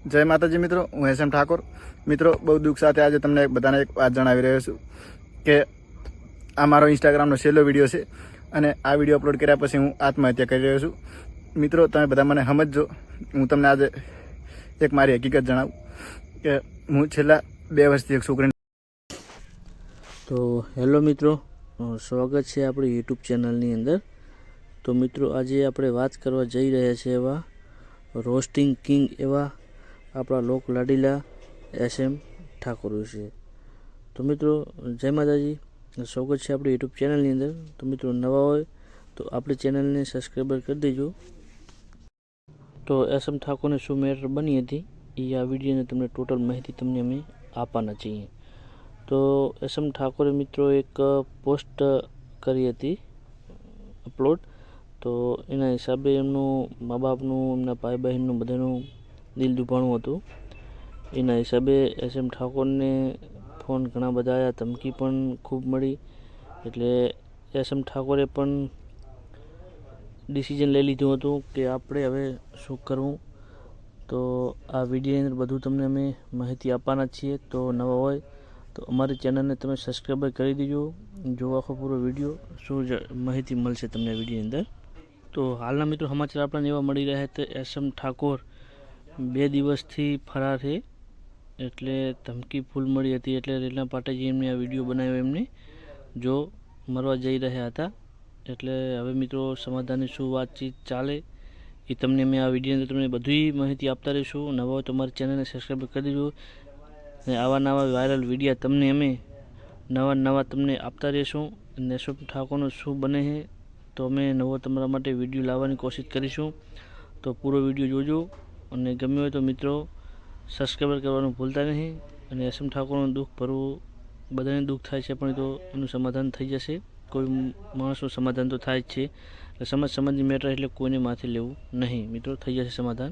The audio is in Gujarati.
જય માતાજી મિત્રો, હું એસએમ ઠાકોર. મિત્રો, બહુ દુઃખ સાથે આજે તમને બધાને એક વાત જણાવી રહ્યો છું કે આ મારો ઇન્સ્ટાગ્રામનો છેલ્લો વિડીયો છે અને આ વિડીયો અપલોડ કર્યા પછી હું આત્મહત્યા કરી રહ્યો છું. મિત્રો, તમે બધા મને સમજજો. હું તમને આજે એક મારી હકીકત જણાવું કે હું છેલ્લા 2 વર્ષથી એક છોકરીને. તો હેલો મિત્રો, સ્વાગત છે આપણી યુટ્યુબ ચેનલની અંદર. તો મિત્રો, આજે આપણે વાત કરવા જઈ રહ્યા છીએ એવા રોસ્ટિંગ કિંગ એવા આપણા લોક લાડીલા એસએમ ઠાકોર વિશે. તો મિત્રો, જય માતાજી, સ્વાગત છે આપણી યુટ્યુબ ચેનલની અંદર. તો મિત્રો, નવા હોય તો આપણી ચેનલને સબસ્ક્રાઈબર કરી દેજો. તો એસએમ ઠાકોરને શું મેટર બની હતી એ આ વિડીયોને તમને ટોટલ માહિતી તમને અમે આપવાના છીએ. તો એસએમ ઠાકોરે મિત્રો એક પોસ્ટ કરી હતી અપલોડ. તો એના હિસાબે એમનું મા બાપનું, એમના ભાઈ બહેનનું બધાનું દિલ દુભાણું હતું. એના હિસાબે એસએમ ઠાકોરને ફોન ઘણા બધા આવ્યા, ધમકી પણ ખૂબ મળી. એટલે એસએમ ઠાકોરે પણ ડિસિઝન લઈ લીધું હતું કે આપણે હવે શું કરવું. તો આ વિડીયોની અંદર બધું તમને અમે માહિતી આપવાના છીએ. તો નવા હોય તો અમારી ચેનલને તમે સબસ્ક્રાઈબર કરી દેજો. જો આખો પૂરો વિડીયો શું માહિતી મળશે તમને વિડીયોની અંદર. તો હાલના મિત્રો સમાચાર આપણને એવા મળી રહ્યા છે એસએમ ઠાકોર 2 દિવસથી ફરાર છે. એટલે ધમકી ફૂલ મળી હતી. એટલે રેલના પાટેજી એમને આ વિડીયો બનાવ્યો એમને જો મરવા જઈ રહ્યા હતા. એટલે હવે મિત્રો, સમાધાનની શું વાતચીત ચાલે એ તમને મેં આ વિડીયોની અંદર તમને બધી માહિતી આપતા રહીશું. નવા હોય તો અમારી ચેનલને સબસ્ક્રાઈબ કરી દેજો અને આવા નવા વાયરલ વિડીયા તમને અમે નવા તમને આપતા રહીશું. અને એસએમ ઠાકોરનું શું બને છે તો અમે નવો તમારા માટે વિડીયો લાવવાની કોશિશ કરીશું. તો પૂરો વિડીયો જોજો અને ગમ્યો હોય તો મિત્રો સબસ્ક્રાઈબર કરવાનું ભૂલતા નહીં. અને એસએમ ઠાકોરનું દુઃખ ભરવું બધાને દુઃખ થાય છે, પણ તો એનું સમાધાન થઈ જશે. કોઈ માણસનું સમાધાન તો થાય જ છે. એટલે સમાજની મેટર એટલે કોઈને માથે લેવું નહીં મિત્રો, થઈ જશે સમાધાન.